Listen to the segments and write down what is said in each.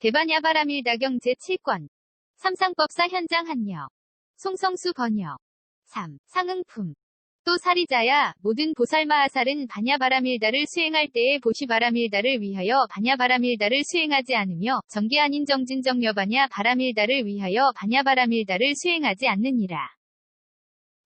대반야바라밀다 경제 7권. 삼상법사 현장 한여. 송성수 번역. 3. 상응품. 또 사리자야, 모든 보살마하살은 반야바라밀다를 수행할 때에 보시바라밀다를 위하여 반야바라밀다를 수행하지 않으며 정기 아닌 정진정여바냐 바라밀다를 위하여 반야바라밀다를 수행하지 않느니라.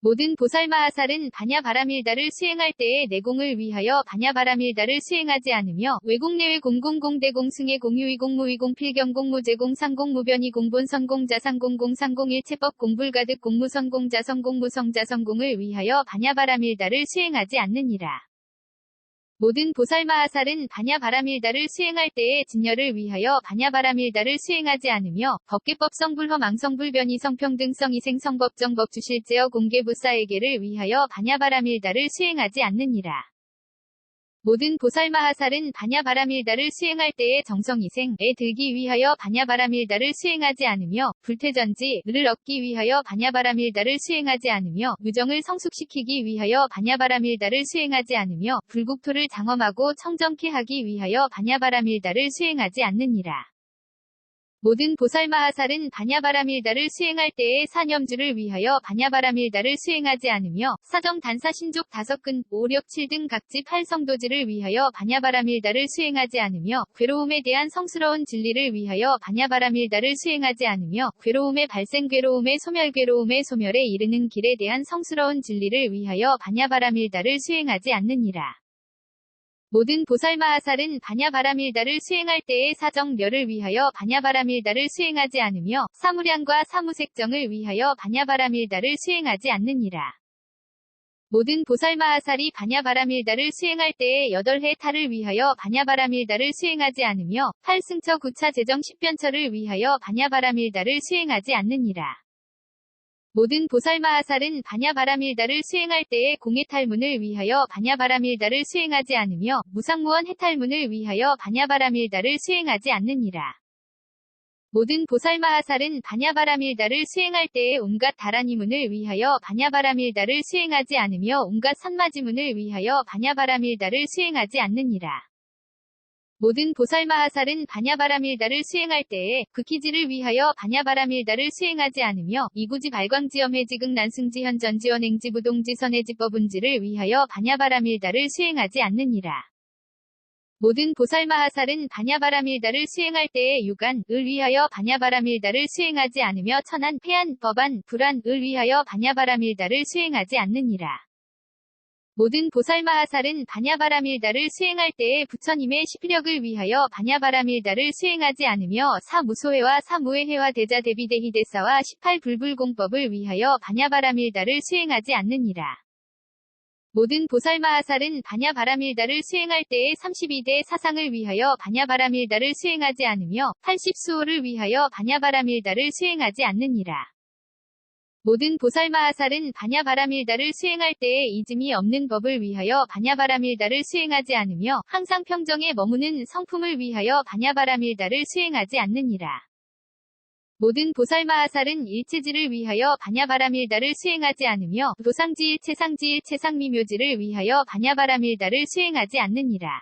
모든 보살마하살은 반야바라밀다를 수행할 때에 내공을 위하여 반야바라밀다를 수행하지 않으며 외공내외 공공공대공승의 공유이공무이공 필경공무제공 상공무변이공 본선공 자상공공 상공일체법 공불가득 공무선공 자성공무 성자성공을 위하여 반야바라밀다를 수행하지 않느니라. 모든 보살마하살은 반야바라밀다를 수행할 때에 진여를 위하여 반야바라밀다를 수행하지 않으며 법계법 성불허 망성불변이 성평등성 이생성법정 법주실제어 공개부사에게를 위하여 반야바라밀다를 수행하지 않느니라. 모든 보살마하살은 반야바라밀다를 수행할 때에 정성이생에 들기 위하여 반야바라밀다를 수행하지 않으며 불태전지를 얻기 위하여 반야바라밀다를 수행하지 않으며 의정을 성숙시키기 위하여 반야바라밀다를 수행하지 않으며 불국토를 장엄하고 청정케 하기 위하여 반야바라밀다를 수행하지 않느니라. 모든 보살마하살은 반야바라밀다를 수행할 때에 사념주를 위하여 반야바라밀다를 수행하지 않으며 사정 단사 신족 다섯근 오력 7등 각지 8성도지를 위하여 반야바라밀다를 수행하지 않으며 괴로움에 대한 성스러운 진리를 위하여 반야바라밀다를 수행하지 않으며 괴로움의 발생 괴로움의 소멸 괴로움의 소멸에 이르는 길에 대한 성스러운 진리를 위하여 반야바라밀다를 수행하지 않느니라. 모든 보살마하살은 반야바라밀다를 수행할 때에 사정려를 위하여 반야바라밀다를 수행하지 않으며 사무량과 사무색정을 위하여 반야바라밀다를 수행하지 않느니라. 모든 보살마하살이 반야바라밀다를 수행할 때에 8해 탈을 위하여 반야바라밀다를 수행하지 않으며 8승처 9차 재정 10변처를 위하여 반야바라밀다를 수행하지 않느니라. 모든 보살마하살은 반야바라밀다를 수행할 때에 공해탈문을 위하여 반야바라밀다를 수행하지 않으며 무상무원 해탈문을 위하여 반야바라밀다를 수행하지 않느니라. 모든 보살마하살은 반야바라밀다를 수행할 때에 온갖 다라니문을 위하여 반야바라밀다를 수행하지 않으며 온갖 산마지문을 위하여 반야바라밀다를 수행하지 않느니라. 모든 보살마하살은 반야바라밀다를 수행할 때에 극희지를 위하여 반야바라밀다를 수행하지 않으며 이구지 발광지엄해지극 난승지현 전지원행지 부동지 선해지법운지를 위하여 반야바라밀다를 수행하지 않느니라. 모든 보살마하살은 반야바라밀다를 수행할 때에 유간을 위하여 반야바라밀다를 수행하지 않으며 천안, 폐안, 법안, 불안을 위하여 반야바라밀다를 수행하지 않느니라. 모든 보살마하살은 반야바라밀다를 수행할 때에 부처님의 시피력을 위하여 반야바라밀다를 수행하지 않으며 사무소해와 사무해해와 대자대비대희대사와 18불불공법을 위하여 반야바라밀다를 수행하지 않느니라. 모든 보살마하살은 반야바라밀다를 수행할 때에 32대 사상을 위하여 반야바라밀다를 수행하지 않으며 80수호를 위하여 반야바라밀다를 수행하지 않느니라. 모든 보살마하살은 반야바라밀다를 수행할 때에 이즘이 없는 법을 위하여 반야바라밀다를 수행하지 않으며 항상 평정에 머무는 성품을 위하여 반야바라밀다를 수행하지 않느니라. 모든 보살마하살은 일체지를 위하여 반야바라밀다를 수행하지 않으며 도상지일체 상지일체 상미묘지를 위하여 반야바라밀다를 수행하지 않느니라.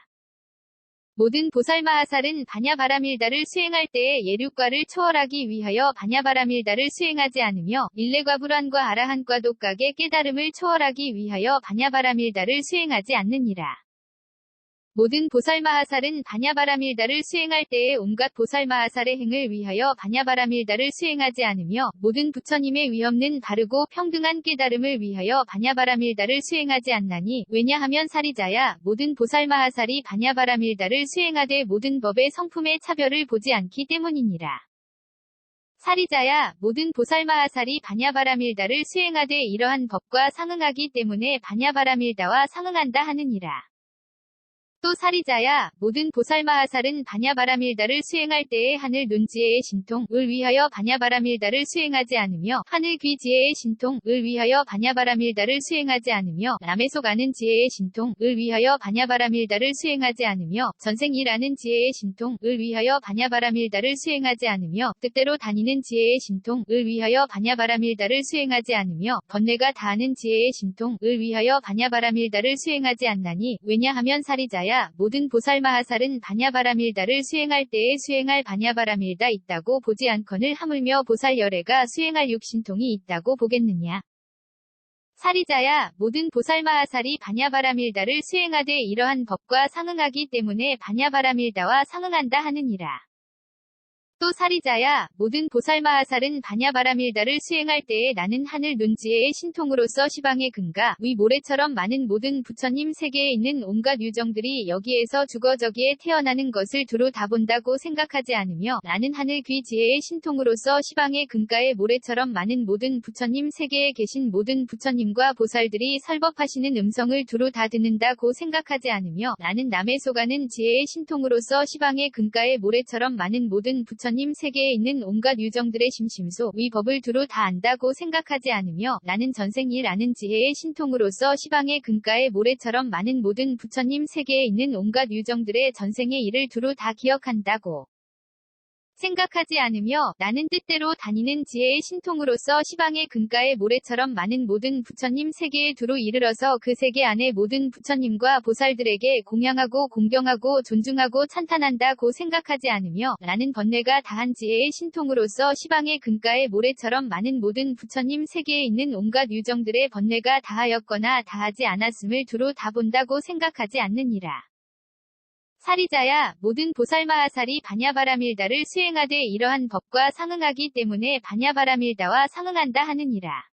모든 보살마하살은 반야바라밀다를 수행할 때에 예류과를 초월하기 위하여 반야바라밀다를 수행하지 않으며 일레과 불안과 아라한과 독각의 깨달음을 초월하기 위하여 반야바라밀다를 수행하지 않느니라. 모든 보살마하살은 반야바라밀다를 수행할 때에 온갖 보살마하살의 행을 위하여 반야바라밀다를 수행하지 않으며 모든 부처님의 위없는 바르고 평등한 깨달음을 위하여 반야바라밀다를 수행하지 않나니 왜냐하면 사리자야 모든 보살마하살이 반야바라밀다를 수행하되 모든 법의 성품의 차별을 보지 않기 때문이니라. 사리자야 모든 보살마하살이 반야바라밀다를 수행하되 이러한 법과 상응하기 때문에 반야바라밀다와 상응한다 하느니라. 또 사리자야 모든 보살마하살은 반야바라밀다를 수행할 때에 하늘 눈지혜의 신통을 위하여 반야바라밀다를 수행하지 않으며 하늘 귀지혜의 신통을 위하여 반야바라밀다를 수행하지 않으며 남의 속 아는 지혜의 신통을 위하여 반야바라밀다를 수행하지 않으며 전생이라는 지혜의 신통을 위하여 반야바라밀다를 수행하지 않으며 뜻대로 다니는 지혜의 신통을 위하여 반야바라밀다를 수행하지 않으며 번뇌가 다하는 지혜의 신통을 위하여 반야바라밀다를 수행하지 않나니 왜냐하면 사리자야 사리자야, 모든 보살마하살은 반야바라밀다를 수행할 때에 수행할 반야바라밀다 있다고 보지 않거늘 하물며 보살열애가 수행할 육신통이 있다고 보겠느냐. 사리자야, 모든 보살마하살이 반야바라밀다를 수행하되 이러한 법과 상응하기 때문에 반야바라밀다와 상응한다 하느니라. 또 사리자야, 모든 보살마하살은 반야바라밀다를 수행할 때에 나는 하늘 눈지혜의 신통으로서 시방의 근가, 위 모래처럼 많은 모든 부처님 세계에 있는 온갖 유정들이 여기에서 죽어 저기에 태어나는 것을 두루 다 본다고 생각하지 않으며 나는 하늘 귀 지혜의 신통으로서 시방의 근가의 모래처럼 많은 모든 부처님 세계에 계신 모든 부처님과 보살들이 설법하시는 음성을 두루 다 듣는다고 생각하지 않으며 나는 남의 속아는 지혜의 신통으로서 시방의 근가의 모래처럼 많은 모든 부처님 세계에 있는 온갖 유정들의 심심소 위 법을 두루 다 안다고 생각하지 않으며 나는 전생일 아는 지혜의 신통으로서 시방의 근가의 모래처럼 많은 모든 부처님 세계에 있는 온갖 유정들의 전생의 일을 두루 다 기억한다고 생각하지 않으며 나는 뜻대로 다니는 지혜의 신통으로서 시방의 근가의 모래처럼 많은 모든 부처님 세계에 두루 이르러서 그 세계 안에 모든 부처님과 보살들에게 공양하고 공경하고 존중하고 찬탄한다고 생각하지 않으며 나는 번뇌가 다한 지혜의 신통으로서 시방의 근가의 모래처럼 많은 모든 부처님 세계에 있는 온갖 유정들의 번뇌가 다하였거나 다하지 않았음을 두루 다 본다고 생각하지 않느니라. 사리자야, 모든 보살마하살이 반야바라밀다를 수행하되 이러한 법과 상응하기 때문에 반야바라밀다와 상응한다 하느니라.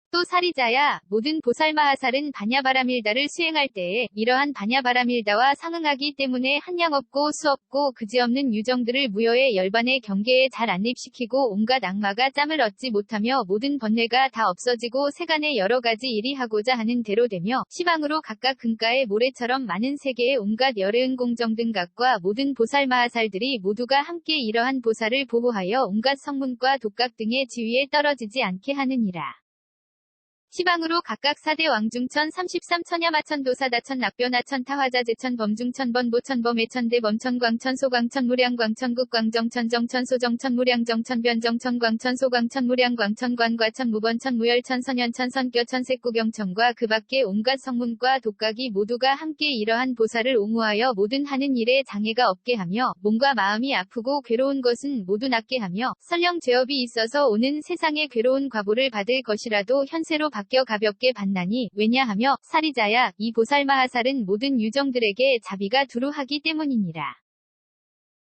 또 사리자야, 모든 보살마하살은 반야바라밀다를 수행할 때에 이러한 반야바라밀다와 상응하기 때문에 한량 없고 수 없고 그지없는 유정들을 무여의 열반의 경계에 잘 안립시키고 온갖 악마가 짬을 얻지 못하며 모든 번뇌가 다 없어지고 세간의 여러 가지 일이 하고자 하는 대로 되며 시방으로 각각 근가의 모래처럼 많은 세계의 온갖 열애은 공정 등 각과 모든 보살마하살들이 모두가 함께 이러한 보살을 보호하여 온갖 성문과 독각 등의 지위에 떨어지지 않게 하느니라. 시방으로 각각 사대 왕중천 33 천야마천 도사다천 낙변하천 타화자제천 범중천 번보천 범해천대 범천 광천 소광천 무량광천 국광정천 정천 소정천 무량정천 변정천 광천 소광천 무량광천 관과천 무번천 무열천 선현천 선교천 색구경천과 그 밖에 온갖 성문과 독각이 모두가 함께 이러한 보살을 옹호하여 모든 하는 일에 장애가 없게 하며 몸과 마음이 아프고 괴로운 것은 모두 낫게 하며 설령 죄업이 있어서 오는 세상의 괴로운 과보를 받을 것이라도 현세로 바뀌어 가볍게 받나니 왜냐하며 사리자야, 이 보살마하살은 모든 유정들에게 자비가 두루 하기 때문이니라.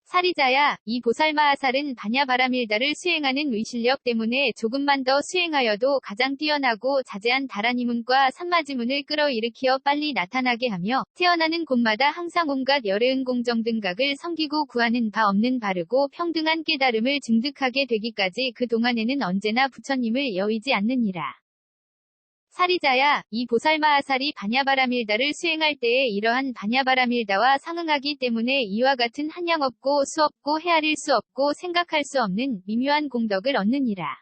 사리자야, 이 보살마하살은 반야바라밀다를 수행하는 의실력 때문에 조금만 더 수행하여도 가장 뛰어나고 자제한 다라니문과 산마지문을 끌어일으키어 빨리 나타나게 하며 태어나는 곳마다 항상 온갖 열애은 공정 등각을 섬기고 구하는 바 없는 바르고 평등한 깨달음을 증득하게 되기까지 그 동안에는 언제나 부처님을 여의지 않느니라. 사리자야, 이 보살마하살이 반야바라밀다를 수행할 때에 이러한 반야바라밀다와 상응하기 때문에 이와 같은 한량 없고 수 없고 헤아릴 수 없고 생각할 수 없는 미묘한 공덕을 얻느니라.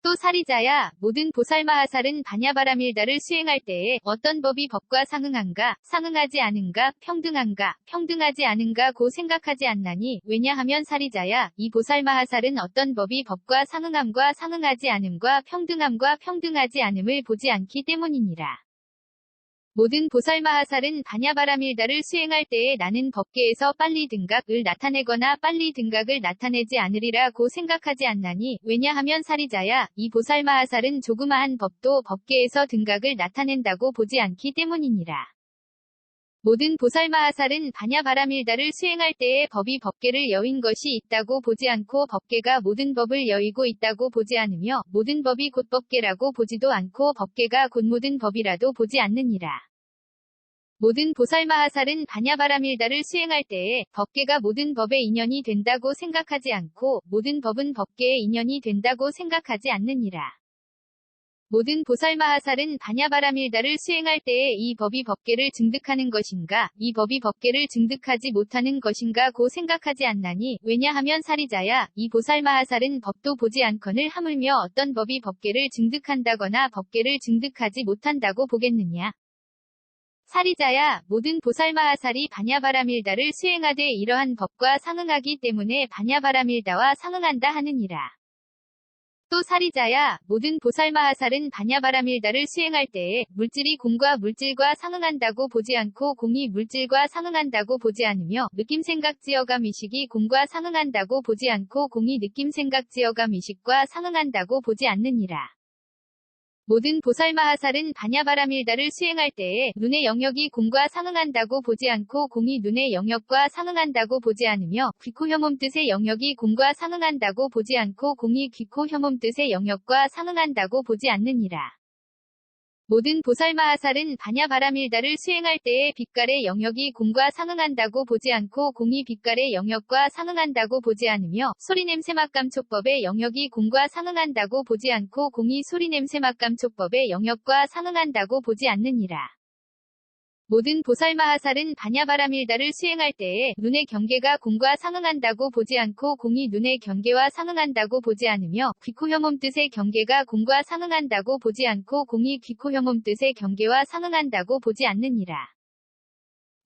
또 사리자야, 모든 보살마하살은 반야바라밀다를 수행할 때에 어떤 법이 법과 상응한가, 상응하지 않은가, 평등한가, 평등하지 않은가 고 생각하지 않나니 왜냐하면 사리자야, 이 보살마하살은 어떤 법이 법과 상응함과 상응하지 않음과 평등함과 평등하지 않음을 보지 않기 때문이니라. 모든 보살마하살은 반야바라밀다를 수행할 때에 나는 법계에서 빨리 등각을 나타내거나 빨리 등각을 나타내지 않으리라고 생각하지 않나니 왜냐하면 사리자야, 이 보살마하살은 조그마한 법도 법계에서 등각을 나타낸다고 보지 않기 때문이니라. 모든 보살마하살은 반야바라밀다를 수행할 때에 법이 법계를 여인 것이 있다고 보지 않고 법계가 모든 법을 여의고 있다고 보지 않으며 모든 법이 곧 법계라고 보지도 않고 법계가 곧 모든 법이라도 보지 않느니라. 모든 보살마하살은 반야바라밀다를 수행할 때에 법계가 모든 법의 인연이 된다고 생각하지 않고 모든 법은 법계의 인연이 된다고 생각하지 않느니라. 모든 보살마하살은 반야바라밀다를 수행할 때에 이 법이 법계를 증득하는 것인가, 이 법이 법계를 증득하지 못하는 것인가 고 생각하지 않나니 왜냐하면 사리자야, 이 보살마하살은 법도 보지 않거늘 하물며 어떤 법이 법계를 증득한다거나 법계를 증득하지 못한다고 보겠느냐. 사리자야, 모든 보살마하살이 반야바라밀다를 수행하되 이러한 법과 상응하기 때문에 반야바라밀다와 상응한다 하느니라. 또 사리자야 모든 보살마하살은 반야바라밀다를 수행할 때에 물질이 공과 물질과 상응한다고 보지 않고 공이 물질과 상응한다고 보지 않으며 느낌 생각 지어감 의식이 공과 상응한다고 보지 않고 공이 느낌 생각 지어감 의식과 상응한다고 보지 않느니라. 모든 보살마하살은 반야바라밀다를 수행할 때에 눈의 영역이 공과 상응한다고 보지 않고 공이 눈의 영역과 상응한다고 보지 않으며 귀코 혐음 뜻의 영역이 공과 상응한다고 보지 않고 공이 귀코 혐음 뜻의 영역과 상응한다고 보지 않느니라. 모든 보살마하살은 반야바라밀다를 수행할 때에 빛깔의 영역이 공과 상응한다고 보지 않고 공이 빛깔의 영역과 상응한다고 보지 않으며 소리냄새 맛감촉법의 영역이 공과 상응한다고 보지 않고 공이 소리냄새 맛감촉법의 영역과 상응한다고 보지 않느니라. 모든 보살마하살은 반야바라밀다를 수행할 때에 눈의 경계가 공과 상응한다고 보지 않고 공이 눈의 경계와 상응한다고 보지 않으며 귀코 혐음 뜻의 경계가 공과 상응한다고 보지 않고 공이 귀코 혐음 뜻의 경계와 상응한다고 보지 않느니라.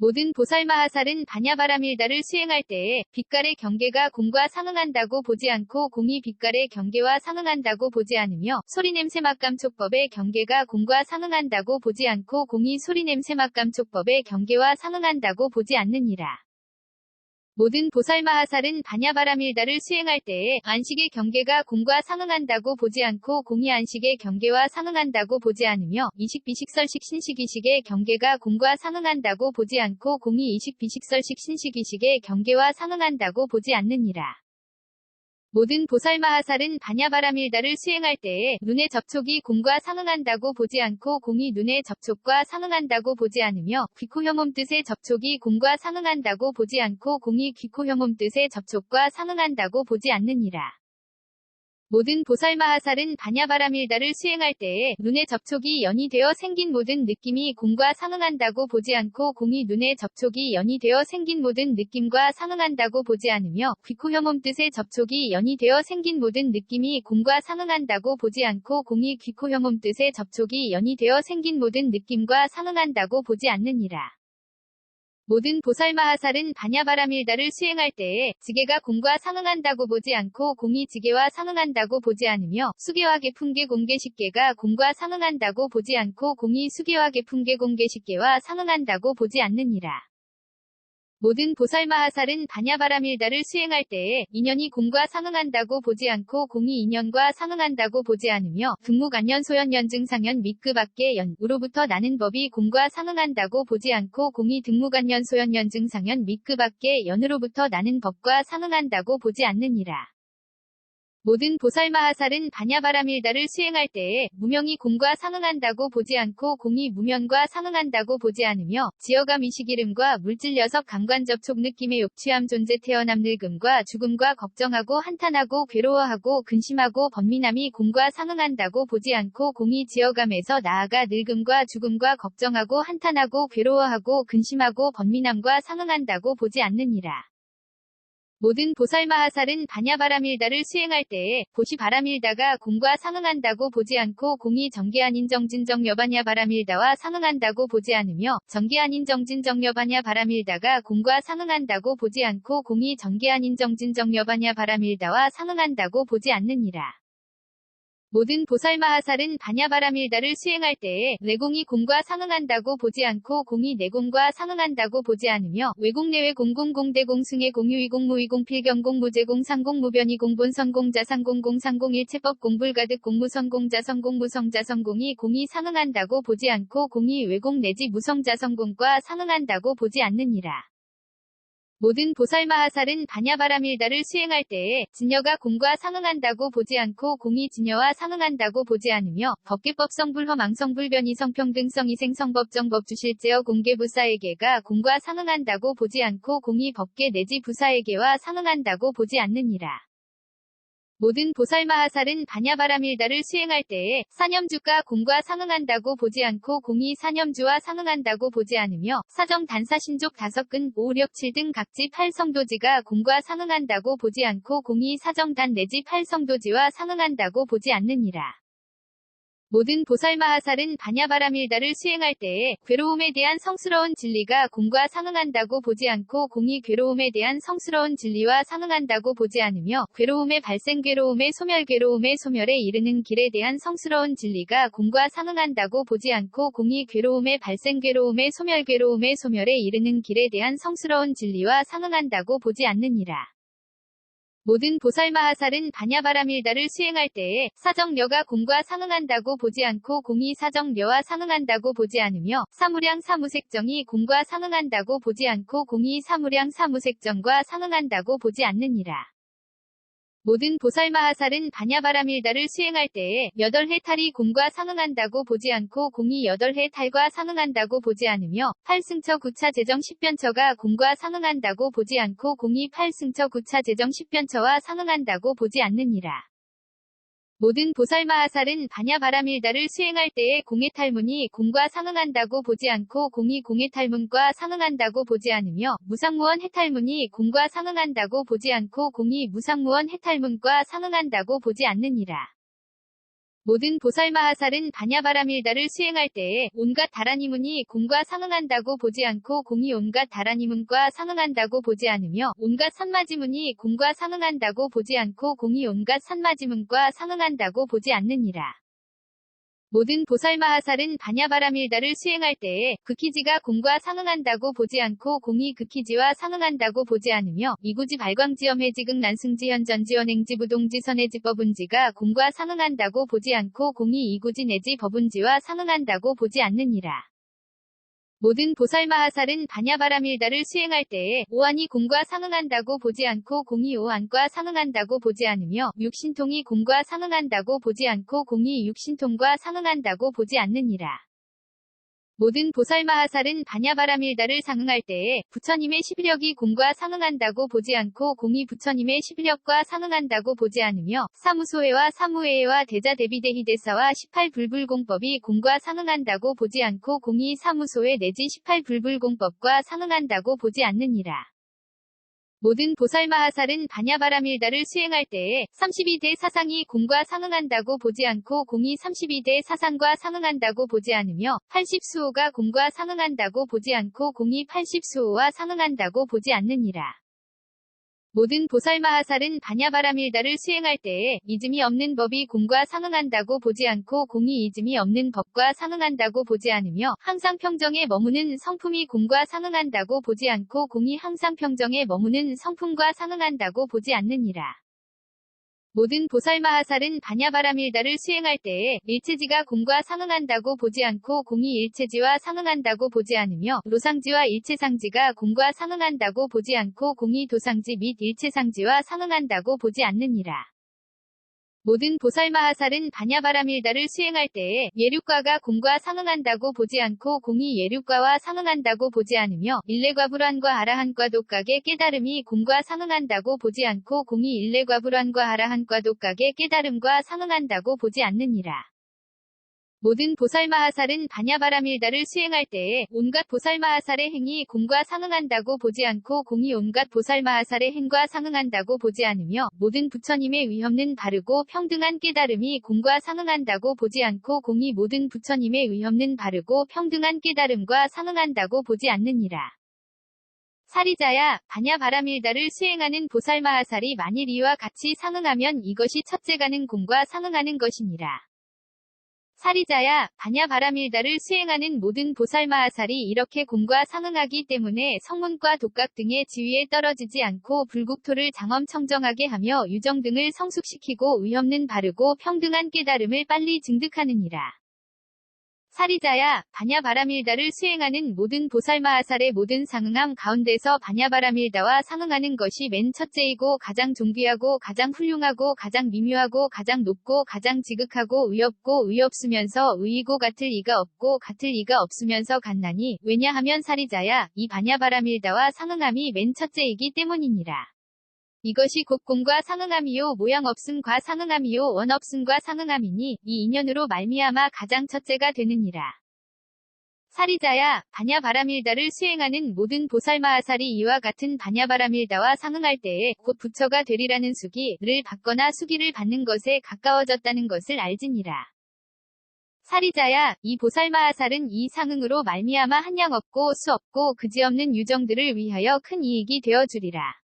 모든 보살마하살은 반야바라밀다를 수행할 때에 빛깔의 경계가 공과 상응한다고 보지 않고 공이 빛깔의 경계와 상응한다고 보지 않으며 소리냄새 맛감촉법의 경계가 공과 상응한다고 보지 않고 공이 소리냄새 맛감촉법의 경계와 상응한다고 보지 않느니라. 모든 보살마하살은 반야바라밀다를 수행할 때에 안식의 경계가 공과 상응한다고 보지 않고 공이 안식의 경계와 상응한다고 보지 않으며 이식 비식설식 신식이식의 경계가 공과 상응한다고 보지 않고 공이 이식 비식설식 신식이식의 경계와 상응한다고 보지 않느니라. 모든 보살마하살은 반야바라밀다를 수행할 때에 눈의 접촉이 공과 상응한다고 보지 않고 공이 눈의 접촉과 상응한다고 보지 않으며 귀코 혐음 뜻의 접촉이 공과 상응한다고 보지 않고 공이 귀코 혐음 뜻의 접촉과 상응한다고 보지 않느니라. 모든 보살마하살은 반야바라밀다를 수행할 때에 눈의 접촉이 연이 되어 생긴 모든 느낌이 공과 상응한다고 보지 않고 공이 눈의 접촉이 연이 되어 생긴 모든 느낌과 상응한다고 보지 않으며 귀코 혐음 뜻의 접촉이 연이 되어 생긴 모든 느낌이 공과 상응한다고 보지 않고 공이 귀코 혐음 뜻의 접촉이 연이 되어 생긴 모든 느낌과 상응한다고 보지 않느니라. 모든 보살마하살은 반야바라밀다를 수행할 때에 지게가 공과 상응한다고 보지 않고 공이 지게와 상응한다고 보지 않으며 수계와 개품계 공계식계가 공과 상응한다고 보지 않고 공이 수계와 개품계 공계식계와 상응한다고 보지 않느니라. 모든 보살마하살은 반야바라밀다를 수행할 때에 인연이 공과 상응한다고 보지 않고 공이 인연과 상응한다고 보지 않으며 등무간연 소연연 증상연 및 그 밖의 연으로부터 나는 법이 공과 상응한다고 보지 않고 공이 등무간연 소연연 증상연 및 그 밖의 연으로부터 나는 법과 상응한다고 보지 않느니라. 모든 보살마하살은 반야바라밀다를 수행할 때에 무명이 공과 상응한다고 보지 않고 공이 무명과 상응한다고 보지 않으며 지어감 의식 이름과 물질 녀석 감관 접촉 느낌의 욕취함 존재 태어남 늙음과 죽음과 걱정하고 한탄하고 괴로워하고 근심하고 번민함이 공과 상응한다고 보지 않고 공이 지어감에서 나아가 늙음과 죽음과 걱정하고 한탄하고 괴로워하고 근심하고 번민함과 상응한다고 보지 않느니라. 모든 보살마하살은 반야바라밀다를 수행할 때에 보시바라밀다가 공과 상응한다고 보지 않고 공이 정계 아닌 정진정여반야바라밀다와 상응한다고 보지 않으며 정계 아닌 정진정여반야바라밀다가 공과 상응한다고 보지 않고 공이 정계 아닌 정진정여반야바라밀다와 상응한다고 보지 않느니라. 모든 보살마하살은 반야바라밀다를 수행할 때에 내공이 공과 상응한다고 보지 않고 공이 내공과 상응한다고 보지 않으며 외공 내외 공공공대 공승의 공유이공 무이공 필경공 무제공 상공 무변이 공본선 공자상공 공상공 일체법 공불가득 공무선공 자성공 무성자성공이 공이 상응한다고 보지 않고 공이 외공 내지 무성자성공과 상응한다고 보지 않느니라. 모든 보살마하살은 반야바라밀다를 수행할 때에 진여가 공과 상응한다고 보지 않고 공이 진여와 상응한다고 보지 않으며 법계법성 불허망성 불변이 성평등성 이생성법 정법 주실제어 공계 부사에게가 공과 상응한다고 보지 않고 공이 법계 내지 부사에게와 상응한다고 보지 않느니라. 모든 보살마하살은 반야바라밀다를 수행할 때에 사념주가 공과 상응한다고 보지 않고 공이 사념주와 상응한다고 보지 않으며 사정 단사신족 다섯근 오력 7등 각지 8성도지가 공과 상응한다고 보지 않고 공이 사정단 내지 8성도지와 상응한다고 보지 않느니라. 모든 보살마하살은 반야바라밀다를 수행할 때에 괴로움에 대한 성스러운 진리가 공과 상응한다고 보지 않고 공이 괴로움에 대한 성스러운 진리와 상응한다고 보지 않으며 괴로움의 발생 괴로움의 소멸에 이르는 길에 대한 성스러운 진리가 공과 상응한다고 보지 않고 공이 괴로움의 발생 괴로움의 소멸에 이르는 길에 대한 성스러운 진리와 상응한다고 보지 않느니라. 모든 보살마하살은 반야바라밀다를 수행할 때에 사정려가 공과 상응한다고 보지 않고 공이 사정려와 상응한다고 보지 않으며 사무량 사무색정이 공과 상응한다고 보지 않고 공이 사무량 사무색정과 상응한다고 보지 않느니라. 모든 보살마하살은 반야바라밀다를 수행할 때에 8해 탈이 공과 상응한다고 보지 않고 공이 8해 탈과 상응한다고 보지 않으며 8승처 9차 재정 10변처가 공과 상응한다고 보지 않고 공이 8승처 9차 재정 10변처와 상응한다고 보지 않느니라. 모든 보살마하살은 반야바라밀다를 수행할 때에 공의 탈문이 공과 상응한다고 보지 않고 공이 공의 탈문과 상응한다고 보지 않으며 무상무원 해탈문이 공과 상응한다고 보지 않고 공이 무상무원 해탈문과 상응한다고 보지 않느니라. 모든 보살마하살은 반야바라밀다를 수행할 때에 온갖 다라니문이 공과 상응한다고 보지 않고 공이 온갖 다라니문과 상응한다고 보지 않으며 온갖 산마지문이 공과 상응한다고 보지 않고 공이 온갖 산마지문과 상응한다고 보지 않느니라. 모든 보살마하살은 반야바라밀다를 수행할 때에 극희지가 공과 상응한다고 보지 않고 공이 극희지와 상응한다고 보지 않으며 이구지 발광지엄해지극 난승지현전지원행지 부동지 선해지 법운지가 공과 상응한다고 보지 않고 공이 이구지 내지 법운지와 상응한다고 보지 않느니라. 모든 보살마하살은 반야바라밀다를 수행할 때에 오안이 공과 상응한다고 보지 않고 공이 오안과 상응한다고 보지 않으며 육신통이 공과 상응한다고 보지 않고 공이 육신통과 상응한다고 보지 않느니라. 모든 보살마하살은 반야바라밀다를 상응할 때에 부처님의 11력이 공과 상응한다고 보지 않고 공이 부처님의 11력과 상응한다고 보지 않으며 사무소회와 사무회와 대자대비대희대사와 18불불공법이 공과 상응한다고 보지 않고 공이 사무소회 내지 18불불공법과 상응한다고 보지 않느니라. 모든 보살마하살은 반야바라밀다를 수행할 때에 32대 사상이 공과 상응한다고 보지 않고 공이 32대 사상과 상응한다고 보지 않으며 80수호가 공과 상응한다고 보지 않고 공이 80수호와 상응한다고 보지 않느니라. 모든 보살마하살은 반야바라밀다를 수행할 때에 이즘이 없는 법이 공과 상응한다고 보지 않고 공이 이즘이 없는 법과 상응한다고 보지 않으며 항상 평정에 머무는 성품이 공과 상응한다고 보지 않고 공이 항상 평정에 머무는 성품과 상응한다고 보지 않느니라. 모든 보살마하살은 반야바라밀다를 수행할 때에 일체지가 공과 상응한다고 보지 않고 공이 일체지와 상응한다고 보지 않으며 로상지와 일체상지가 공과 상응한다고 보지 않고 공이 도상지 및 일체상지와 상응한다고 보지 않느니라. 모든 보살마하살은 반야바라밀다를 수행할 때에 예륙과가 공과 상응한다고 보지 않고 공이 예륙과와 상응한다고 보지 않으며 일레과불환과 아라한과 독각의 깨달음이 공과 상응한다고 보지 않고 공이 일레과불환과 아라한과 독각의 깨달음과 상응한다고 보지 않느니라. 모든 보살마하살은 반야바라밀다를 수행할 때에 온갖 보살마하살의 행이 공과 상응한다고 보지 않고 공이 온갖 보살마하살의 행과 상응한다고 보지 않으며 모든 부처님의 위없는 바르고 평등한 깨달음이 공과 상응한다고 보지 않고 공이 모든 부처님의 위없는 바르고 평등한 깨달음과 상응한다고 보지 않느니라. 사리자야, 반야바라밀다를 수행하는 보살마하살이 만일 이와 같이 상응하면 이것이 첫째가는 공과 상응하는 것이니라. 사리자야, 반야바라밀다를 수행하는 모든 보살마하살이 이렇게 공과 상응하기 때문에 성문과 독각 등의 지위에 떨어지지 않고 불국토를 장엄청정하게 하며 유정 등을 성숙시키고 위없는 바르고 평등한 깨달음을 빨리 증득하느니라. 사리자야, 반야바라밀다를 수행하는 모든 보살마하살의 모든 상응함 가운데서 반야바라밀다와 상응하는 것이 맨 첫째이고 가장 존귀하고 가장 훌륭하고 가장 미묘하고 가장 높고 가장 지극하고 의없고 의없으면서 의이고 같을 이가 없고 같을 이가 없으면서 같나니 왜냐하면 사리자야, 이 반야바라밀다와 상응함이 맨 첫째이기 때문이니라. 이것이 곧 공과 상응함이요 모양 없음과 상응함이요 원 없음과 상응함이니 이 인연으로 말미암아 가장 첫째가 되느니라. 사리자야, 반야바라밀다를 수행하는 모든 보살마하살이 이와 같은 반야바라밀다와 상응할 때에 곧 부처가 되리라는 수기를 받거나 수기를 받는 것에 가까워졌다는 것을 알지니라. 사리자야, 이 보살마하살은 이 상응으로 말미암아 한량 없고 수 없고 그지없는 유정들을 위하여 큰 이익이 되어 주리라.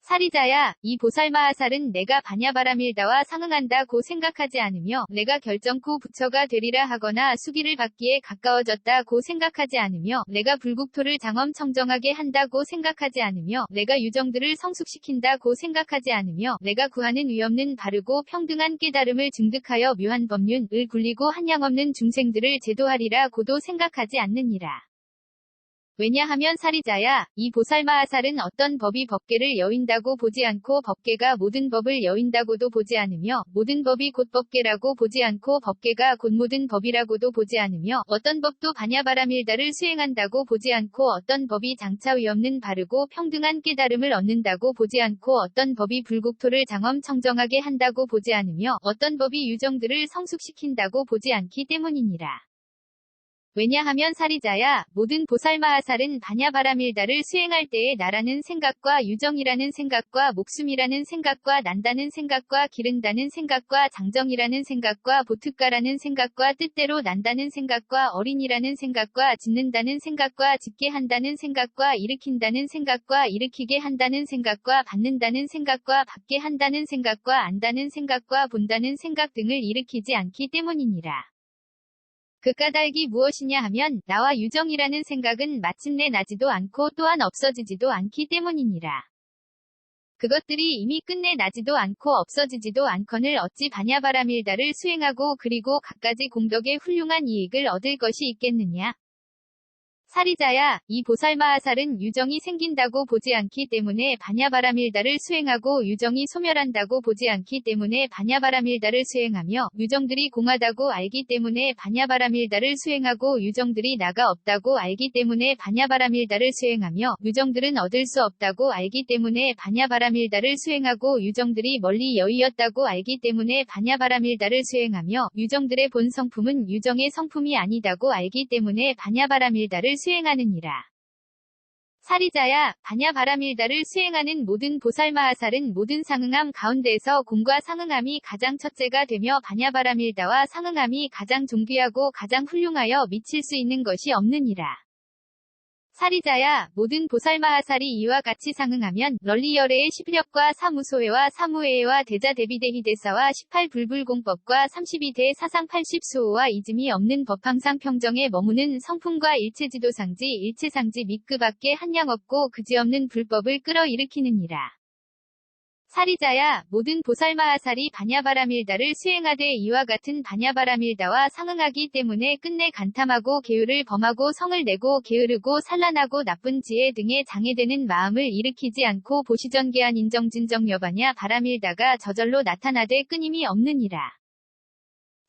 사리자야, 이 보살마하살은 내가 반야바라밀다와 상응한다고 생각하지 않으며 내가 결정코 부처가 되리라 하거나 수기를 받기에 가까워졌다고 생각하지 않으며 내가 불국토를 장엄청정하게 한다고 생각하지 않으며 내가 유정들을 성숙시킨다고 생각하지 않으며 내가 구하는 위없는 바르고 평등한 깨달음을 증득하여 묘한 법륜을 굴리고 한량없는 중생들을 제도하리라고도 생각하지 않느니라. 왜냐하면 사리자야, 이 보살마하살은 어떤 법이 법계를 여윈다고 보지 않고 법계가 모든 법을 여윈다고도 보지 않으며 모든 법이 곧 법계라고 보지 않고 법계가 곧 모든 법이라고도 보지 않으며 어떤 법도 반야바라밀다를 수행한다고 보지 않고 어떤 법이 장차 위없는 바르고 평등한 깨달음을 얻는다고 보지 않고 어떤 법이 불국토를 장엄청정하게 한다고 보지 않으며 어떤 법이 유정들을 성숙시킨다고 보지 않기 때문이니라. 왜냐하면 사리자야, 모든 보살마하살은 반야바라밀다를 수행할 때에 나라는 생각과 유정이라는 생각과 목숨이라는 생각과 난다는 생각과 기른다는 생각과 장정이라는 생각과 보특가라는 생각과 뜻대로 난다는 생각과 어린이라는 생각과 짓는다는 생각과 짓게 한다는 생각과 일으킨다는 생각과 일으키게 한다는 생각과 받는다는 생각과 받게 한다는 생각과 안다는 생각과 본다는 생각 등을 일으키지 않기 때문이니라. 그 까닭이 무엇이냐 하면 나와 유정이라는 생각은 마침내 나지도 않고 또한 없어지지도 않기 때문이니라. 그것들이 이미 끝내 나지도 않고 없어지지도 않거늘 어찌 반야바라밀다를 수행하고 그리고 갖가지 공덕의 훌륭한 이익을 얻을 것이 있겠느냐. 사리자야, 이 보살마하살은 유정이 생긴다고 보지 않기 때문에 반야바라밀다를 수행하고 유정이 소멸한다고 보지 않기 때문에 반야바라밀다를 수행하며 유정들이 공하다고 알기 때문에 반야바라밀다를 수행하고 유정들이 나가 없다고 알기 때문에 반야바라밀다를 수행하며 유정들은 얻을 수 없다고 알기 때문에 반야바라밀다를 수행하고 유정들이 멀리 여의었다고 알기 때문에 반야바라밀다를 수행하며 유정들의 본 성품은 유정의 성품이 아니다고 알기 때문에 반야바라밀다를 수행하느니라. 사리자야, 반야바라밀다를 수행하는 모든 보살마하살은 모든 상응함 가운데서 공과 상응함이 가장 첫째가 되며 반야바라밀다와 상응함이 가장 존귀하고 가장 훌륭하여 미칠 수 있는 것이 없느니라. 사리자야, 모든 보살마하살이 이와 같이 상응하면 널리열애의 11역과 사무소회와 사무회와 대자대비대희대사와 18불불공법과 32대 사상 80수호와 이즘이 없는 법항상 평정에 머무는 성품과 일체지도상지 일체상지 및 그 밖에 한량 없고 그지없는 불법을 끌어일으키느니라. 사리자야, 모든 보살마하살이 반야바라밀다를 수행하되 이와 같은 반야바라밀다와 상응하기 때문에 끝내 간탐하고 계율을 범하고 성을 내고 게으르고 산란하고 나쁜 지혜 등의 장애되는 마음을 일으키지 않고 보시전개한 인정진정여바냐 바라밀다가 저절로 나타나되 끊임이 없느니라.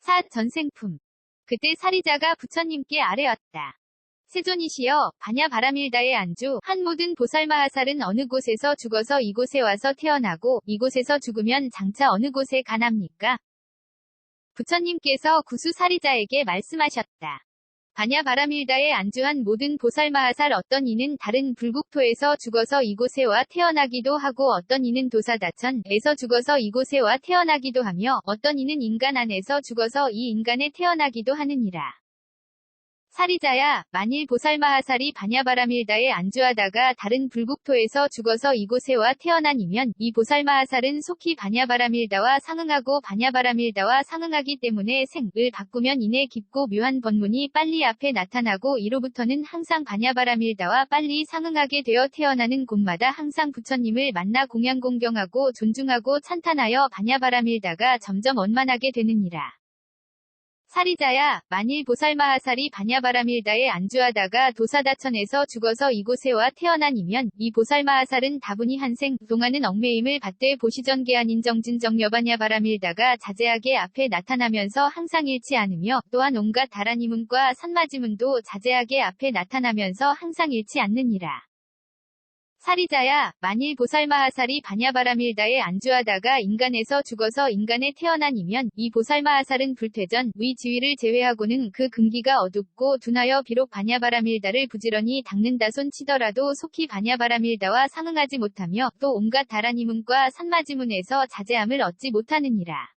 사 전생품. 그때 사리자가 부처님께 아뢰었다. 세존이시여, 반야바라밀다의 안주 한 모든 보살마하살은 어느 곳에서 죽어서 이곳에 와서 태어나고 이곳에서 죽으면 장차 어느 곳에 가납니까? 부처님께서 구수 사리자에게 말씀하셨다. 반야바라밀다에 안주한 모든 보살마하살 어떤 이는 다른 불국토에서 죽어서 이곳에 와 태어나기도 하고 어떤 이는 도사다천에서 죽어서 이곳에 와 태어나기도 하며 어떤 이는 인간 안에서 죽어서 이 인간에 태어나기도 하느니라. 사리자야, 만일 보살마하살이 반야바라밀다에 안주하다가 다른 불국토에서 죽어서 이곳에 와 태어나니면 이 보살마하살은 속히 반야바라밀다와 상응하고 반야바라밀다와 상응하기 때문에 생을 바꾸면 이내 깊고 묘한 법문이 빨리 앞에 나타나고 이로부터는 항상 반야바라밀다와 빨리 상응하게 되어 태어나는 곳마다 항상 부처님을 만나 공양공경하고 존중하고 찬탄하여 반야바라밀다가 점점 원만하게 되느니라. 사리자야, 만일 보살마하살이 반야바라밀다에 안주하다가 도사다천에서 죽어서 이곳에 와 태어나니면 이 보살마하살은 다분히 한생 동안은 얽매임을 받되 보시전개한 인정진정여반야바라밀다가 자제하게 앞에 나타나면서 항상 잃지 않으며 또한 온갖 다라니문과 산마지문도 자제하게 앞에 나타나면서 항상 잃지 않느니라. 사리자야, 만일 보살마하살이 반야바라밀다에 안주하다가 인간에서 죽어서 인간에 태어나니면 이 보살마하살은 불퇴전, 위지위를 제외하고는 그 근기가 어둡고 둔하여 비록 반야바라밀다를 부지런히 닦는다손 치더라도 속히 반야바라밀다와 상응하지 못하며 또 온갖 다라니문과 산마지문에서 자제함을 얻지 못하느니라.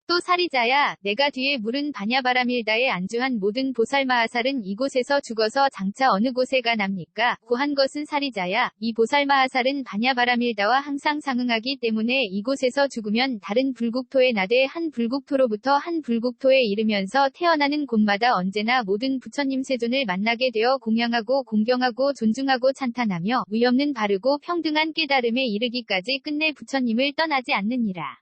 또 사리자야, 내가 뒤에 물은 바냐바라밀다에 안주한 모든 보살마하살은 이곳에서 죽어서 장차 어느 곳에 가납니까? 고한 것은 사리자야, 이 보살마하살은 바냐바라밀다와 항상 상응하기 때문에 이곳에서 죽으면 다른 불국토에 나되 한 불국토로부터 한 불국토에 이르면서 태어나는 곳마다 언제나 모든 부처님 세존을 만나게 되어 공양하고 공경하고 존중하고 찬탄하며 위없는 바르고 평등한 깨달음에 이르기까지 끝내 부처님을 떠나지 않느니라.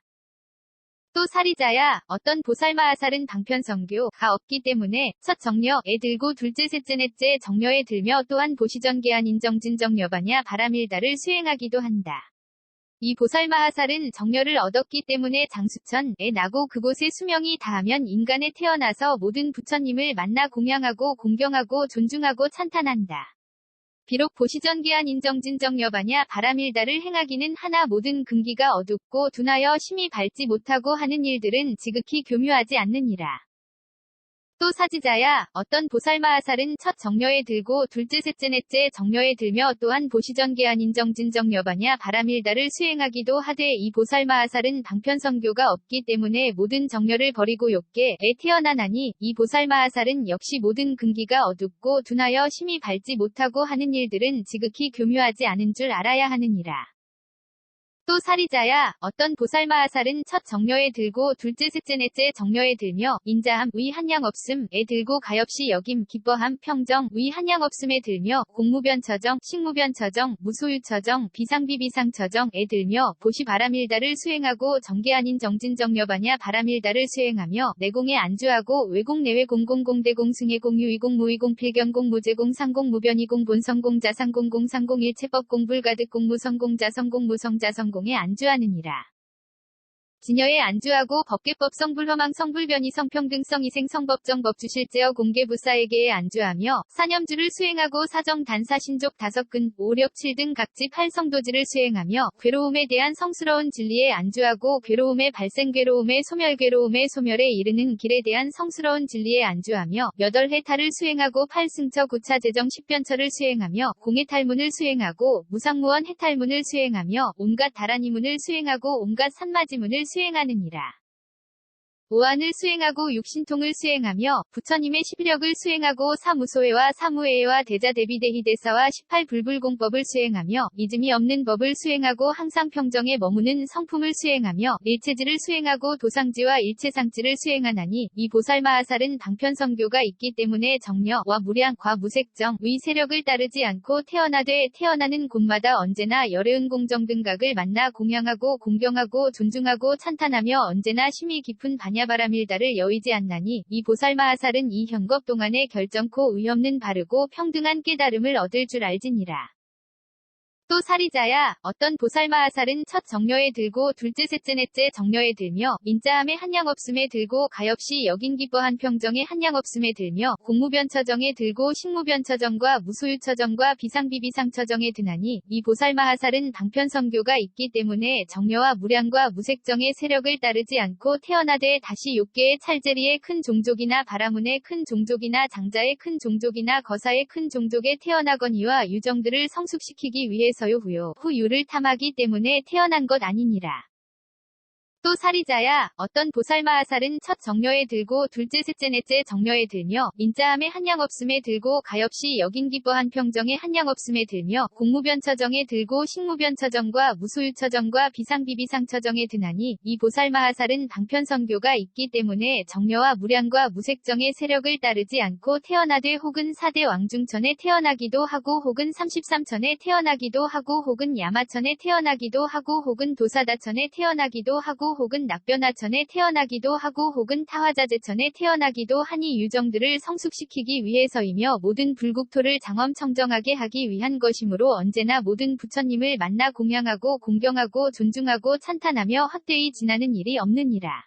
또 사리자야, 어떤 보살마하살은 방편성교가 없기 때문에 첫 정려에 들고 둘째 셋째 넷째 정려에 들며 또한 보시전계한 인정진정여바냐 바라밀다를 수행하기도 한다. 이 보살마하살은 정려를 얻었기 때문에 장수천에 나고 그곳에 수명이 다하면 인간에 태어나서 모든 부처님을 만나 공양하고 공경하고 존중하고 찬탄한다. 비록 보시전계한 인정진정여바냐 바라밀다를 행하기는 하나 모든 근기가 어둡고 둔하여 심히 밟지 못하고 하는 일들은 지극히 교묘하지 않느니라. 또 사지자야, 어떤 보살마하살은 첫 정려에 들고 둘째 셋째 넷째 정려에 들며 또한 보시전계한 인정진정여바냐 바라밀다를 수행하기도 하되 이 보살마하살은 방편성교가 없기 때문에 모든 정려를 버리고 욕계에 태어나나니 이 보살마하살은 역시 모든 근기가 어둡고 둔하여 심히 밟지 못하고 하는 일들은 지극히 교묘하지 않은 줄 알아야 하느니라. 또 사리자야, 어떤 보살마하살은 첫 정려에 들고 둘째 셋째 넷째 정려에 들며 인자함 위 한량 없음에 들고 가엾이 여김 기뻐함 평정 위 한량 없음에 들며 공무변처정 식무변처정 무소유처정 비상비비상 처정에 들며 보시 바라밀다를 수행하고 정계한인 정진정여바냐 바라밀다를 수행하며 내공에 안주하고 외공 내외공 공공대공 승예공 유이공 무이공 필경공 무제공 상공 무변이공 본성공 자상공 공상공 일체법공 불가득공 무성공 자성공 무성자성공 에 안주하느니라. 진여에 안주하고 법계법성 불허망성 불변이성 평등성 이생성 법정 법주실제어 공개부사에게에 안주하며 사념주를 수행하고 사정 단사 신족 다섯근 오력 7등 각지 8성도지를 수행하며 괴로움에 대한 성스러운 진리에 안주하고 괴로움의 발생 괴로움의 소멸 괴로움의 소멸에 이르는 길에 대한 성스러운 진리에 안주하며 8회탈을 수행하고 8승처 9차 재정 10변처를 수행하며 공해탈문을 수행하고 무상무원 해탈문을 수행하며 온갖 다라니문을 수행하고 온갖 산마지문을 수행하느니라. 오한을 수행하고 육신통을 수행하며 부처님의 11역을 수행하고 사무소회와 사무회와 대자대비대희대사와 18불불공법을 수행하며 잊음이 없는 법을 수행하고 항상 평정에 머무는 성품을 수행하며 일체지를 수행하고 도상지와 일체상지를 수행하나니 이 보살마하살은 방편성교가 있기 때문에 정려와 무량과 무색정 의 세력을 따르지 않고 태어나되 태어나는 곳마다 언제나 열애은 공정등각을 만나 공양하고 공경하고 존중하고 찬탄하며 언제나 심히 깊은 바냐바라밀다를 여의지 않나니 이 보살마하살은 이 현겁 동안에 결정코 의없는 바르고 평등한 깨달음을 얻을 줄 알지니라. 또 사리자야, 어떤 보살마하살은 첫 정려에 들고 둘째 셋째 넷째 정려에 들며 인자함에 한량 없음에 들고 가엾이 여긴 기뻐한 평정에 한량 없음에 들며 공무변처정에 들고 식무변처정과 무소유처정과 비상비비상처정에 드나니 이 보살마하살은 방편성교가 있기 때문에 정려와 무량과 무색정의 세력을 따르지 않고 태어나되 다시 욕계의 찰제리의 큰 종족이나 바라문의 큰 종족이나 장자의 큰 종족이나 거사의 큰 종족에 태어나거니와 유정들을 성숙시키기 위해서 후요 후유를 탐하기 때문에 태어난 것 아니니라. 또 사리자야, 어떤 보살마하살은 첫 정려에 들고 둘째 셋째 넷째 정려에 들며 인자함에 한량 없음에 들고 가엾이 여긴 기뻐한 평정에 한량 없음에 들며 공무변처정에 들고 식무변처정과 무소유처정과 비상비비상처정에 드나니 이 보살마하살은 방편성교가 있기 때문에 정려와 무량과 무색정의 세력을 따르지 않고 태어나되 혹은 4대 왕중천에 태어나기도 하고 혹은 33천에 태어나기도 하고 혹은 야마천에 태어나기도 하고 혹은 도사다천에 태어나기도 하고 혹은 낙변하천에 태어나기도 하고 혹은 타화자재천에 태어나기도 하니 유정들을 성숙시키기 위해서이며 모든 불국토를 장엄청정하게 하기 위한 것이므로 언제나 모든 부처님을 만나 공양하고 공경하고 존중하고 찬탄하며 헛되이 지나는 일이 없느니라.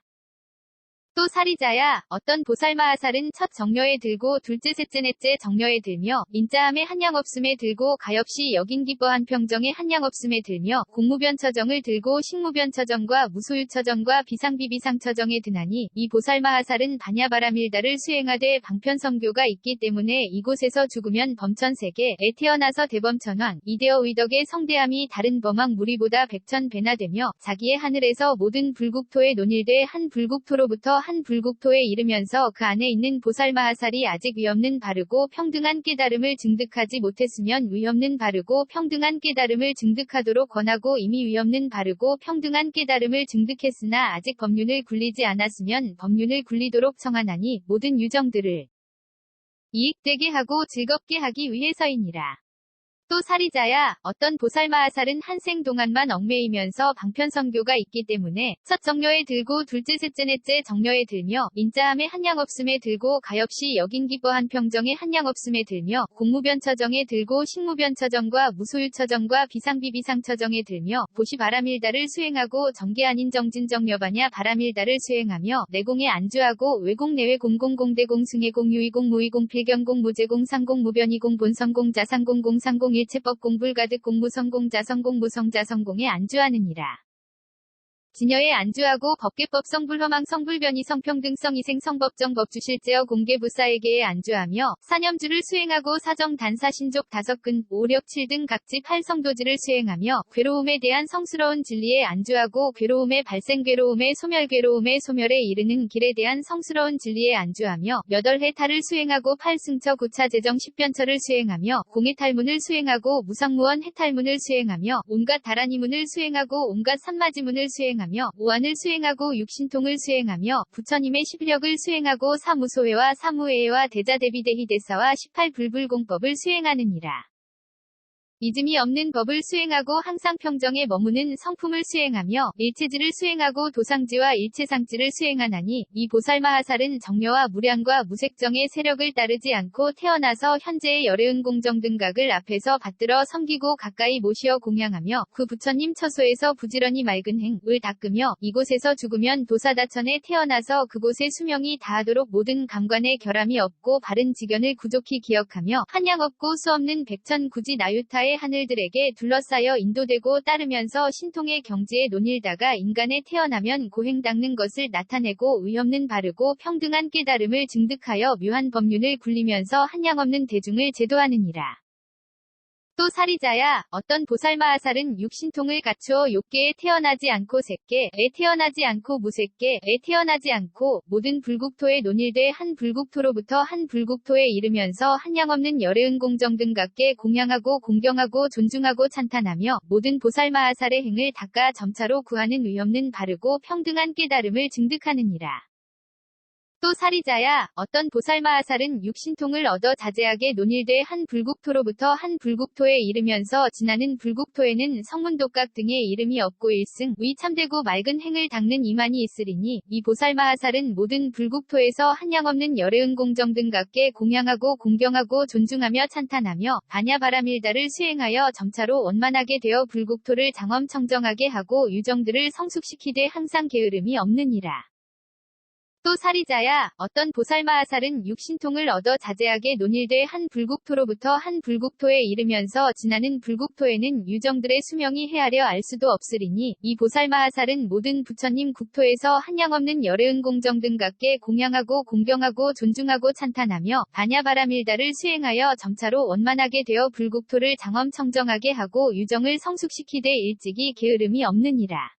또 사리자야 어떤 보살마하살은 첫 정려에 들고 둘째 셋째 넷째 정려에 들며 인자함에 한량없음에 들고 가엾이 여긴 기뻐한 평정에 한량없음에 들며 공무변처정을 들고 식무변처정과 무소유처정과 비상비비상처정에 드나니 이 보살마하살은 반야바라밀다를 수행하되 방편성교가 있기 때문에 이곳에서 죽으면 범천세계에 태어나서 대범천왕 이되어 의덕의 성대함이 다른 범왕 무리보다 백천배나 되며 자기의 하늘에서 모든 불국토에 논일돼 한 불국토로부터 한 불국토에 이르면서 그 안에 있는 보살마하살이 아직 위없는 바르고 평등한 깨달음을 증득하지 못했으면 위없는 바르고 평등한 깨달음을 증득하도록 권하고 이미 위없는 바르고 평등한 깨달음을 증득했으나 아직 법륜을 굴리지 않았으면 법륜을 굴리도록 청하나니 모든 유정들을 이익되게 하고 즐겁게 하기 위해서이니라. 또 사리자야 어떤 보살마하살은 한생 동안만 얽매이면서 방편성교가 있기 때문에 첫 정려에 들고 둘째 셋째 넷째 정려에 들며 인자함에 한량없음에 들고 가엾이 여긴 기뻐한 평정에 한량없음에 들며 공무변처정에 들고 식무변처정과 무소유처정과 비상비비상처정에 들며 보시바라밀다를 수행하고 정계 아닌 정진정려바냐 바라밀다를 수행하며 내공에 안주하고 외공 내외 공공공대공 승해공 유의공 무의공 필경공 무제공 상공 무변이공 본성공 자상공 공상공 일체법공 불가득공 무성공 자성공 무성자 성공에 안주하느니라. 진여에 안주하고 법계법 성불허망 성불변이 성평등성 이생 성법정 법주실제어 공개부사에게에 안주하며 사념주를 수행하고 사정 단사 신족 다섯근 오력 7등 각지 8성도지를 수행하며 괴로움에 대한 성스러운 진리에 안주하고 괴로움의 발생 괴로움의 소멸 괴로움의 소멸에 이르는 길에 대한 성스러운 진리에 안주하며 여덟해 탈을 수행하고 8승처 구차 재정 10변처를 수행하며 공해탈문을 수행하고 무상무원 해탈문을 수행하며 온갖 다라니문을 수행하고 온갖 산마지문을 수행하며 오한을 수행하고 육신통을 수행하며 부처님의 11력을 수행하고 사무소회와 사무회와 대자대비대희대사와 18불불공법을 수행하느니라. 이즘이 없는 법을 수행하고 항상 평정에 머무는 성품을 수행하며 일체지를 수행하고 도상지와 일체상지를 수행하나니 이 보살마하살은 정려와 무량과 무색정의 세력을 따르지 않고 태어나서 현재의 열애은 공정등각을 앞에서 받들어 섬기고 가까이 모시어 공양하며 그 부처님 처소에서 부지런히 맑은 행을 닦으며 이곳에서 죽으면 도사다천에 태어나서 그곳의 수명이 다하도록 모든 감관의 결함이 없고 바른 지견을 구족히 기억하며 한량 없고 수 없는 백천구지 나유타의 하늘들에게 둘러싸여 인도되고 따르면서 신통의 경지에 논일다가 인간에 태어나면 고행 닦는 것을 나타내고 의없는 바르고 평등한 깨달음을 증득하여 묘한 법륜을 굴리면서 한량 없는 대중을 제도하느니라. 또 사리자야 어떤 보살마하살은 육신통을 갖추어 욕계에 태어나지 않고 색계에 태어나지 않고 무색계에 태어나지 않고 모든 불국토에 논일돼 한 불국토로부터 한 불국토에 이르면서 한량없는 열애은 공정등각계 공양하고 공경하고 존중하고 찬탄하며 모든 보살마하살의 행을 닦아 점차로 구하는 의없는 바르고 평등한 깨달음을 증득하느니라. 또 사리자야 어떤 보살마하살은 육신통을 얻어 자제하게 논일돼 한 불국토로부터 한 불국토에 이르면서 지나는 불국토에는 성문독각 등의 이름이 없고 일승 위 참되고 맑은 행을 닦는 이만이 있으리니 이 보살마하살은 모든 불국토에서 한량없는 열애은 공정등각계 공양하고 공경하고 존중하며 찬탄하며 반야바라밀다를 수행하여 점차로 원만하게 되어 불국토를 장엄청정하게 하고 유정들을 성숙시키되 항상 게으름이 없느니라. 또 사리자야 어떤 보살마하살은 육신통을 얻어 자제하게 논일돼 한 불국토로부터 한 불국토에 이르면서 지나는 불국토에는 유정들의 수명이 헤아려 알 수도 없으리니 이 보살마하살은 모든 부처님 국토에서 한량없는 열애은 공정등각계 공양하고 공경하고 존중하고 찬탄하며 반야바라밀다를 수행하여 점차로 원만하게 되어 불국토를 장엄청정하게 하고 유정을 성숙시키되 일찍이 게으름이 없느니라.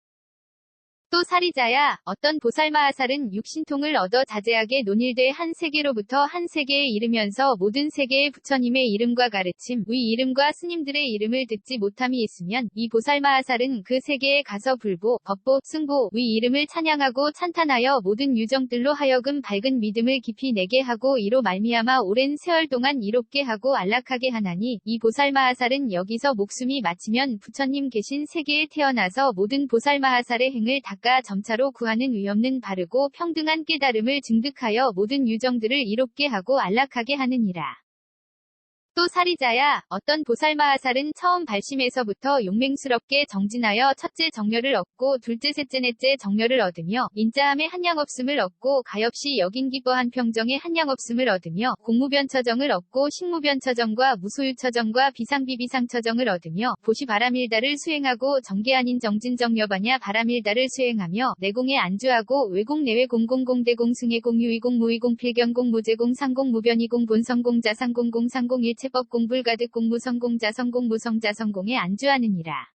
또 사리자야 어떤 보살마하살은 육신통을 얻어 자제하게 논일돼 한 세계로부터 한 세계에 이르면서 모든 세계의 부처님의 이름과 가르침 위 이름과 스님들의 이름을 듣지 못함이 있으면 이 보살마하살은 그 세계에 가서 불보, 법보, 승보 위 이름을 찬양하고 찬탄하여 모든 유정들로 하여금 밝은 믿음을 깊이 내게 하고 이로 말미암아 오랜 세월 동안 이롭게 하고 안락하게 하나니 이 보살마하살은 여기서 목숨이 마치면 부처님 계신 세계에 태어나서 모든 보살마하살의 행을 닦아 점차로 구하는 위없는 바르고 평등한 깨달음을 증득하여 모든 유정들을 이롭게 하고 안락하게 하느니라. 또 사리자야, 어떤 보살마하살은 처음 발심에서부터 용맹스럽게 정진하여 첫째 정렬을 얻고 둘째 셋째 넷째 정렬을 얻으며 인자함에 한량없음을 얻고 가엾이 여긴 기뻐한 평정에 한량없음을 얻으며 공무변처정을 얻고 식무변처정과 무소유처정과 비상비비상처정을 얻으며 보시 바라밀다를 수행하고 정계 아닌 정진정여바냐 바라밀다를 수행하며 내공에 안주하고 외공 내외 공공공 대공 승해공 유의공 무의공 필경공 무제공 상공 무변이공 본성공 자상공공 상공 일체법공 불가득공 무성공 자성공 무성자성공에 안주하느니라.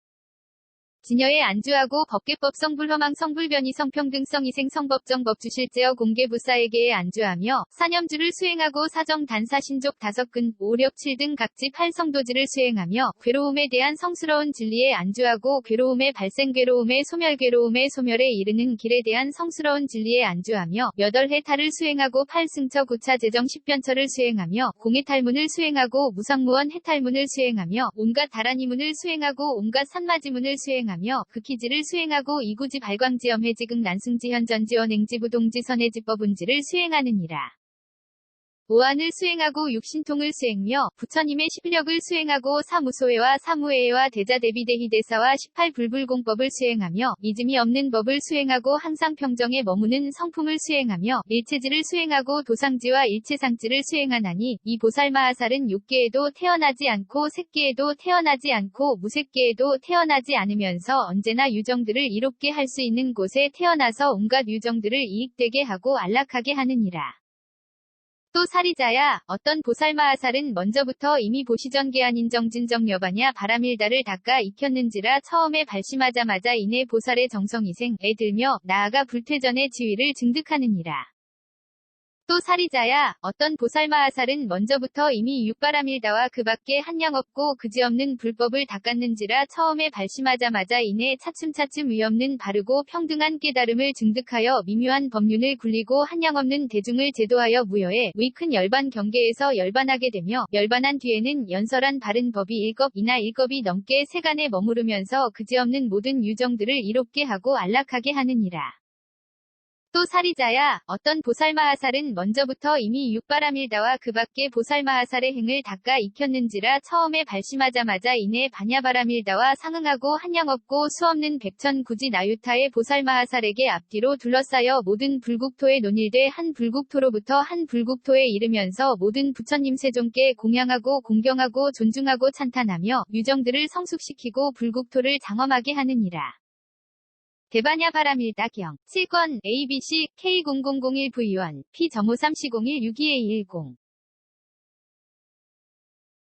진여에 안주하고 법계법 성불허망 성불변이 성평등성 이생 성법정 법주실제어 공개부사에게에 안주하며 사념주를 수행하고 사정 단사 신족 다섯근 오력 7등 각지 8성도지를 수행하며 괴로움에 대한 성스러운 진리에 안주하고 괴로움의 발생 괴로움의 소멸 괴로움의 소멸에 이르는 길에 대한 성스러운 진리에 안주하며 8해탈을 수행하고 8승처 9차 재정 10변처를 수행하며 공해탈문을 수행하고 무상무원 해탈문을 수행하며 온갖 다라니문을 수행하고 온갖 산마지문을 수행하며 극희지를 수행하고 이구지 발광지엄 해지극 난승지 현전지원 행지부동지 선해지법운지를 수행하느니라. 오한을 수행하고 육신통을 수행며 부처님의 십력을 수행하고 사무소회와 사무회와 대자대비대희대사와 18불불공법을 수행하며 잊음이 없는 법을 수행하고 항상 평정에 머무는 성품을 수행하며 일체지를 수행하고 도상지와 일체상지를 수행하나니 이 보살마하살은 육계에도 태어나지 않고 색계에도 태어나지 않고 무색계에도 태어나지 않으면서 언제나 유정들을 이롭게 할 수 있는 곳에 태어나서 온갖 유정들을 이익되게 하고 안락하게 하느니라. 또 사리자야, 어떤 보살마하살은 먼저부터 이미 보시전계 아닌 정진정여바냐 바라밀다를 닦아 익혔는지라 처음에 발심하자마자 이내 보살의 정성이생에 들며 나아가 불퇴전의 지위를 증득하느니라. 또 사리자야, 어떤 보살마하살은 먼저부터 이미 육바라밀다와 그 밖에 한량 없고 그지없는 불법을 닦았는지라 처음에 발심하자마자 이내 차츰차츰 위없는 바르고 평등한 깨달음을 증득하여 미묘한 법륜을 굴리고 한량 없는 대중을 제도하여 무여에 큰 열반 경계에서 열반하게 되며 열반한 뒤에는 연설한 바른 법이 일겁이나 일겁이 넘게 세간에 머무르면서 그지없는 모든 유정들을 이롭게 하고 안락하게 하느니라. 또 사리자야, 어떤 보살마하살은 먼저부터 이미 육바라밀다와 그 밖에 보살마하살의 행을 닦아 익혔는지라 처음에 발심하자마자 이내 반야바라밀다와 상응하고 한량없고 수없는 백천구지 나유타의 보살마하살에게 앞뒤로 둘러싸여 모든 불국토에 논일돼 한 불국토로부터 한 불국토에 이르면서 모든 부처님 세존께 공양하고 공경하고 존중하고 찬탄하며 유정들을 성숙시키고 불국토를 장엄하게 하느니라. 대바냐 바라밀다경 7권 ABC K0001V1 P.53C0162A10